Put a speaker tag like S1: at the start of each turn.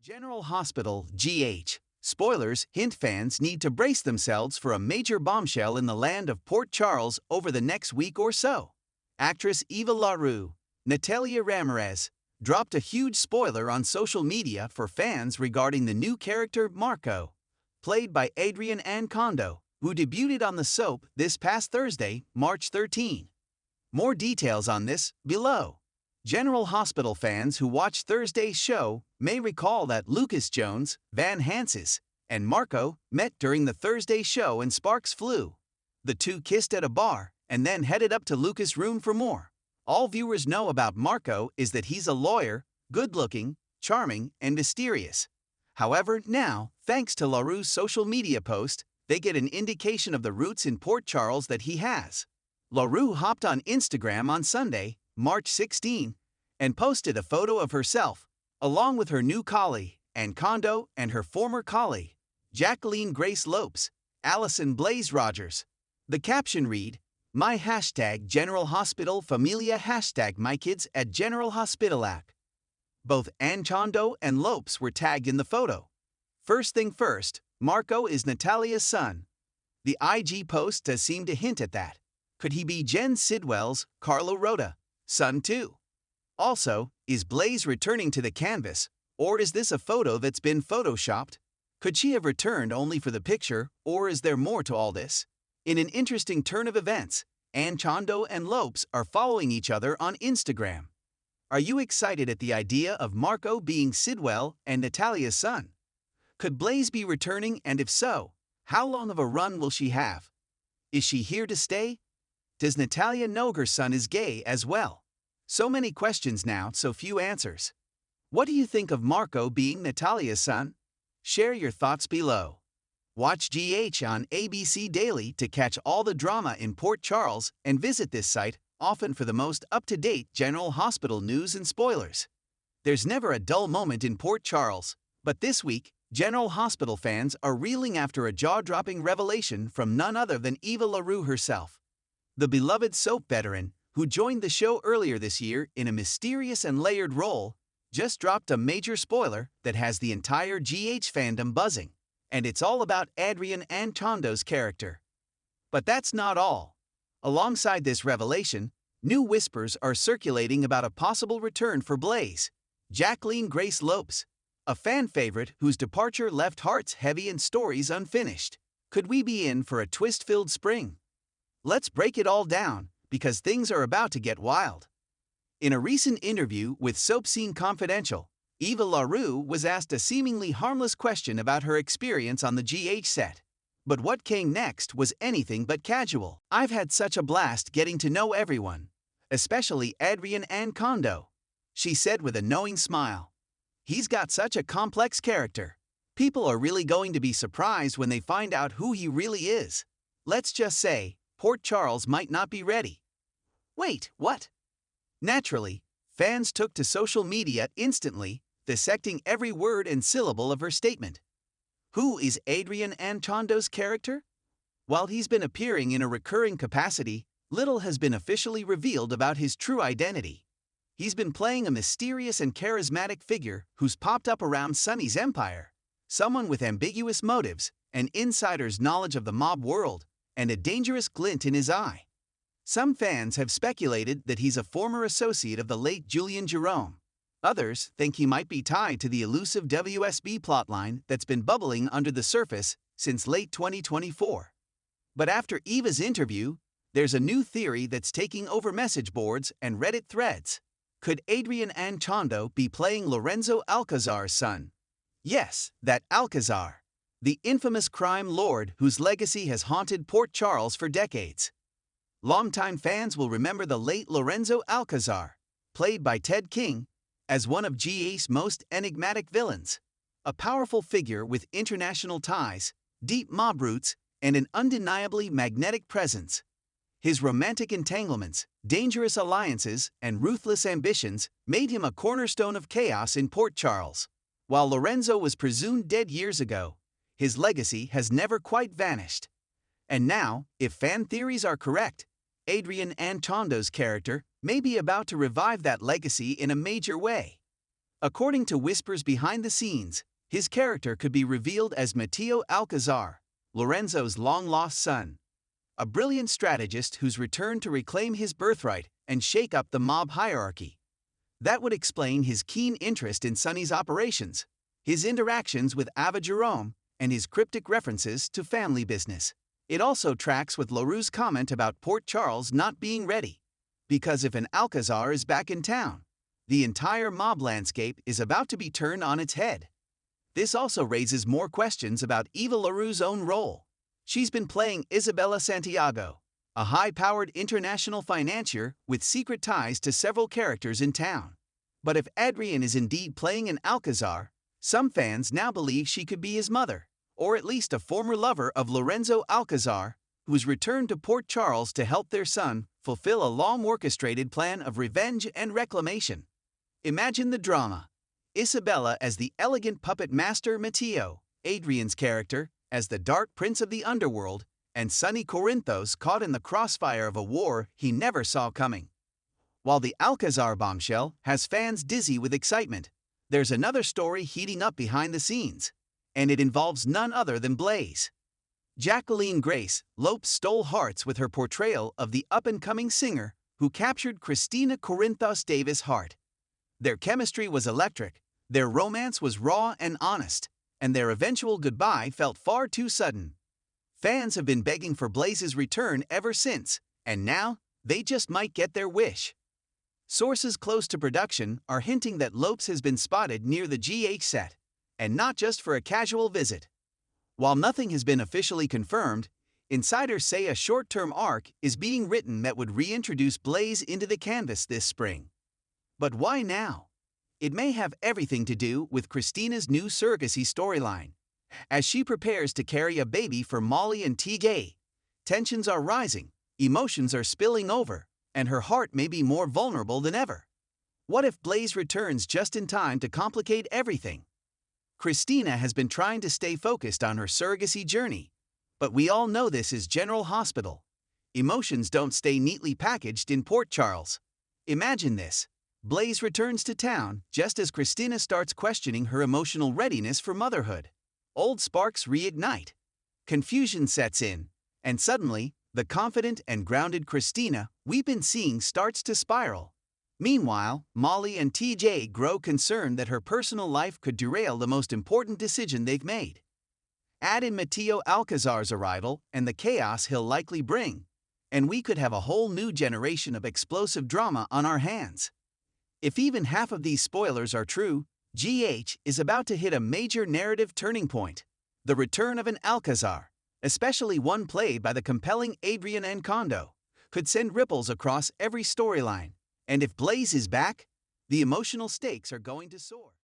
S1: General Hospital, GH. Spoilers hint fans need to brace themselves for a major bombshell in the land of Port Charles over the next week or so. Actress Eva LaRue, Natalia Ramirez, dropped a huge spoiler on social media for fans regarding the new character Marco, played by Adrian Ancondo, who debuted on the soap this past Thursday, March 13. More details on this below. General Hospital fans who watched Thursday's show may recall that Lucas Jones, Van Hansis, and Marco met during the Thursday show and sparks flew. The two kissed at a bar and then headed up to Lucas' room for more. All viewers know about Marco is that he's a lawyer, good-looking, charming, and mysterious. However, now, thanks to LaRue's social media post, they get an indication of the roots in Port Charles that he has. LaRue hopped on Instagram on Sunday, March 16, and posted a photo of herself, along with her new colleague, Ancondo, and her former colleague, Jacqueline Grace Lopes, Allison Blaze Rogers. The caption read, "My hashtag General Hospital Familia hashtag my kids at General Hospital app." Both Ancondo and Lopes were tagged in the photo. First thing first, Marco is Natalia's son. The IG post does seem to hint at that. Could he be Jen Sidwell's Carlo Rota son too? Also, is Blaze returning to the canvas, or is this a photo that's been photoshopped? Could she have returned only for the picture, or is there more to all this? In an interesting turn of events, Ancondo and Lopes are following each other on Instagram. Are you excited at the idea of Marco being Sidwell and Natalia's son? Could Blaze be returning, and if so, how long of a run will she have? Is she here to stay? Does Natalia know her son is gay as well? So many questions now, so few answers. What do you think of Marco being Natalia's son? Share your thoughts below. Watch GH on ABC Daily to catch all the drama in Port Charles and visit this site often for the most up-to-date General Hospital news and spoilers. There's never a dull moment in Port Charles, but this week, General Hospital fans are reeling after a jaw-dropping revelation from none other than Eva LaRue herself. The beloved soap veteran, who joined the show earlier this year in a mysterious and layered role, just dropped a major spoiler that has the entire GH fandom buzzing, and it's all about Adrian Ancondo's character. But that's not all. Alongside this revelation, new whispers are circulating about a possible return for Blaze, Jacqueline Grace Lopes, a fan favorite whose departure left hearts heavy and stories unfinished. Could we be in for a twist-filled spring? Let's break it all down, because things are about to get wild. In a recent interview with Soap Scene Confidential, Eva LaRue was asked a seemingly harmless question about her experience on the GH set. But what came next was anything but casual. "I've had such a blast getting to know everyone, especially Adrian Ancondo," she said with a knowing smile. "He's got such a complex character. People are really going to be surprised when they find out who he really is. Let's just say, Port Charles might not be ready." Wait, what? Naturally, fans took to social media instantly, dissecting every word and syllable of her statement. Who is Adrian Ancondo's character? While he's been appearing in a recurring capacity, little has been officially revealed about his true identity. He's been playing a mysterious and charismatic figure who's popped up around Sonny's empire, someone with ambiguous motives, an insider's knowledge of the mob world, and a dangerous glint in his eye. Some fans have speculated that he's a former associate of the late Julian Jerome. Others think he might be tied to the elusive WSB plotline that's been bubbling under the surface since late 2024. But after Eva's interview, there's a new theory that's taking over message boards and Reddit threads. Could Adrian Ancondo be playing Lorenzo Alcazar's son? Yes, that Alcazar, the infamous crime lord whose legacy has haunted Port Charles for decades. Longtime fans will remember the late Lorenzo Alcazar, played by Ted King, as one of GH's most enigmatic villains, a powerful figure with international ties, deep mob roots, and an undeniably magnetic presence. His romantic entanglements, dangerous alliances, and ruthless ambitions made him a cornerstone of chaos in Port Charles. While Lorenzo was presumed dead years ago, his legacy has never quite vanished. And now, if fan theories are correct, Adrian Ancondo's character may be about to revive that legacy in a major way. According to whispers behind the scenes, his character could be revealed as Matteo Alcazar, Lorenzo's long-lost son, a brilliant strategist who's returned to reclaim his birthright and shake up the mob hierarchy. That would explain his keen interest in Sonny's operations, his interactions with Ava Jerome, and his cryptic references to family business. It also tracks with LaRue's comment about Port Charles not being ready, because if an Alcazar is back in town, the entire mob landscape is about to be turned on its head. This also raises more questions about Eva LaRue's own role. She's been playing Isabella Santiago, a high-powered international financier with secret ties to several characters in town. But if Adrian is indeed playing an Alcazar, some fans now believe she could be his mother, or at least a former lover of Lorenzo Alcazar, who's returned to Port Charles to help their son fulfill a long-orchestrated plan of revenge and reclamation. Imagine the drama. Isabella as the elegant puppet master Matteo, Adrian's character as the dark prince of the underworld, and Sonny Corinthos caught in the crossfire of a war he never saw coming. While the Alcazar bombshell has fans dizzy with excitement, there's another story heating up behind the scenes, and it involves none other than Blaze. Jacqueline Grace Lopes stole hearts with her portrayal of the up-and-coming singer who captured Christina Corinthos Davis' heart. Their chemistry was electric, their romance was raw and honest, and their eventual goodbye felt far too sudden. Fans have been begging for Blaze's return ever since, and now they just might get their wish. Sources close to production are hinting that Lopes has been spotted near the GH set, and not just for a casual visit. While nothing has been officially confirmed, insiders say a short-term arc is being written that would reintroduce Blaze into the canvas this spring. But why now? It may have everything to do with Christina's new surrogacy storyline. As she prepares to carry a baby for Molly and TJ, tensions are rising, emotions are spilling over, and her heart may be more vulnerable than ever. What if Blaze returns just in time to complicate everything? Christina has been trying to stay focused on her surrogacy journey, but we all know this is General Hospital. Emotions don't stay neatly packaged in Port Charles. Imagine this. Blaze returns to town just as Christina starts questioning her emotional readiness for motherhood. Old sparks reignite. Confusion sets in, and suddenly, the confident and grounded Christina we've been seeing starts to spiral. Meanwhile, Molly and TJ grow concerned that her personal life could derail the most important decision they've made. Add in Matteo Alcazar's arrival and the chaos he'll likely bring, and we could have a whole new generation of explosive drama on our hands. If even half of these spoilers are true, GH is about to hit a major narrative turning point. The return of an Alcazar, especially one played by the compelling Adrian Encondo, could send ripples across every storyline. And if Blaze is back, the emotional stakes are going to soar.